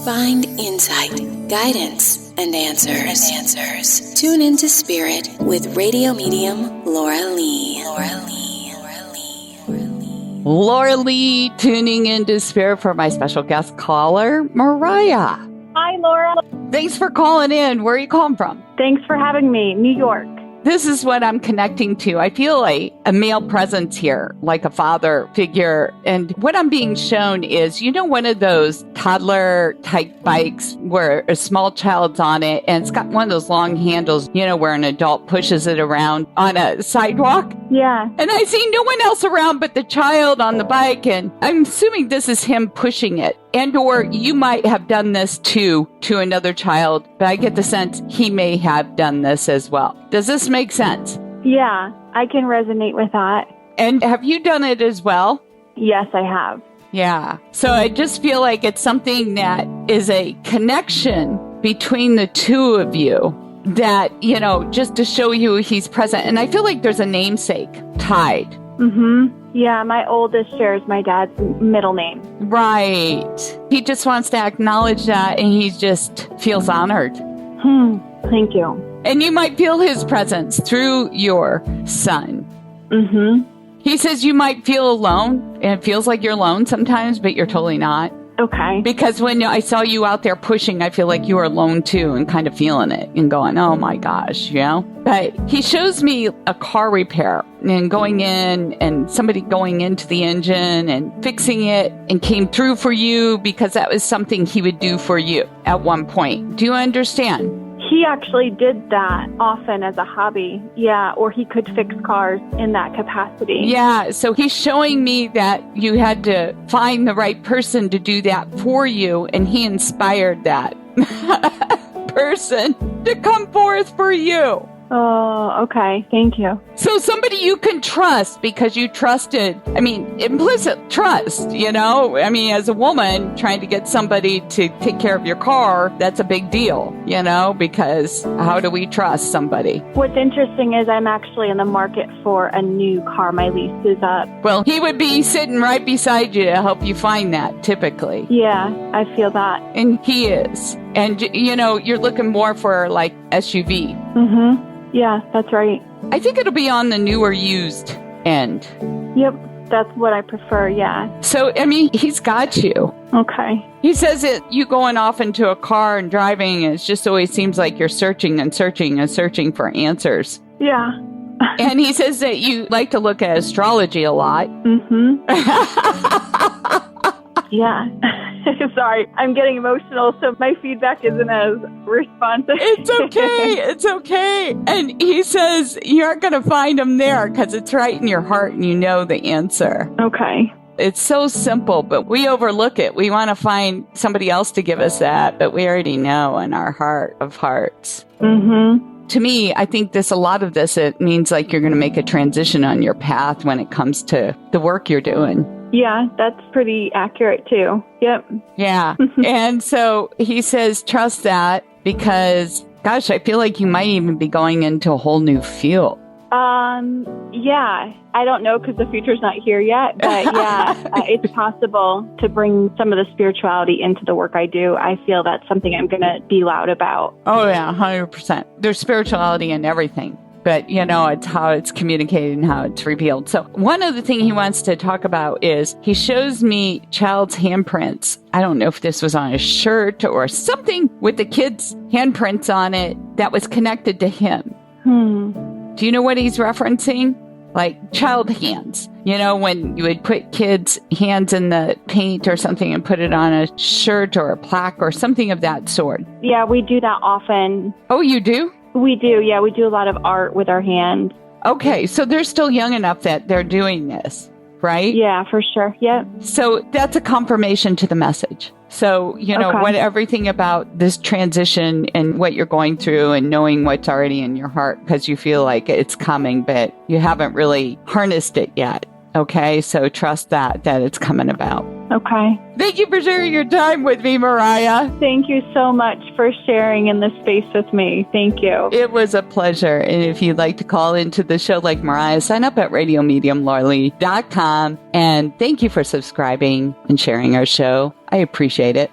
Find insight, guidance, and answers. Tune into Spirit with radio medium Laura Lee. Laura Lee tuning into Spirit for my special guest caller, Mariah. Hi, Laura. Thanks for calling in. Where are you calling from? Thanks for having me. New York. This is what I'm connecting to. I feel like a male presence here, like a father figure. And what I'm being shown is, one of those toddler type bikes where a small child's on it and it's got one of those long handles, where an adult pushes it around on a sidewalk. Yeah. And I see no one else around but the child on the bike. And I'm assuming this is him pushing it. And or you might have done this too to another child, but I get the sense he may have done this as well. Does this make sense? Yeah, I can resonate with that. And have you done it as well? Yes, I have. Yeah. So I just feel like it's something that is a connection between the two of you that, just to show you he's present. And I feel like there's a namesake tied. Mm-hmm. Yeah, my oldest shares my dad's middle name. Right. He just wants to acknowledge that, and he just feels honored. Thank you. And you might feel his presence through your son. Mm-hmm. He says you might feel alone, and it feels like you're alone sometimes, but you're totally not. Okay. Because when I saw you out there pushing, I feel like you were alone too and kind of feeling it and going, oh my gosh, But he shows me a car repair and going in and somebody going into the engine and fixing it and came through for you because that was something he would do for you at one point. Do you understand? He actually did that often as a hobby. Yeah, or he could fix cars in that capacity. Yeah, so he's showing me that you had to find the right person to do that for you, and he inspired that person to come forth for you. Oh, okay. Thank you. So somebody you can trust because you trusted, implicit trust, as a woman trying to get somebody to take care of your car, that's a big deal, because how do we trust somebody? What's interesting is I'm actually in the market for a new car. My lease is up. Well, he would be sitting right beside you to help you find that, typically. Yeah, I feel that. And he is. And, you're looking more for like SUV. Mm-hmm. Yeah, that's right. I think it'll be on the newer used end. Yep, that's what I prefer, yeah. So, he's got you. Okay. He says that you going off into a car and driving, it just always seems like you're searching and searching and searching for answers. Yeah. And he says that you like to look at astrology a lot. Mm-hmm. Yeah. Sorry, I'm getting emotional, so my feedback isn't as responsive. It's okay. It's okay. And he says you're going to find him there because it's right in your heart and you know the answer. Okay. It's so simple, but we overlook it. We want to find somebody else to give us that, but we already know in our heart of hearts. Mm-hmm. To me, I think a lot of this, it means like you're going to make a transition on your path when it comes to the work you're doing. Yeah, that's pretty accurate too. Yep. Yeah. And so he says, trust that because, gosh, I feel like you might even be going into a whole new field. Yeah, I don't know because the future's not here yet, but yeah, it's possible to bring some of the spirituality into the work I do. I feel that's something I'm going to be loud about. Oh yeah, 100%. There's spirituality in everything. But, it's how it's communicated and how it's revealed. So one of the things he wants to talk about is he shows me child's handprints. I don't know if this was on a shirt or something with the kid's handprints on it that was connected to him. Do you know what he's referencing? Like child hands. When you would put kids' hands in the paint or something and put it on a shirt or a plaque or something of that sort. Yeah, we do that often. Oh, you do? We do, yeah. We do a lot of art with our hands. Okay, so they're still young enough that they're doing this, right? Yeah, for sure. Yep. So that's a confirmation to the message. So, what everything about this transition and what you're going through and knowing what's already in your heart because you feel like it's coming, but you haven't really harnessed it yet. Okay, so trust that it's coming about. Okay. Thank you for sharing your time with me, Mariah. Thank you so much for sharing in this space with me. Thank you. It was a pleasure. And if you'd like to call into the show like Mariah, sign up at radiomediumlauralee.com. And thank you for subscribing and sharing our show. I appreciate it.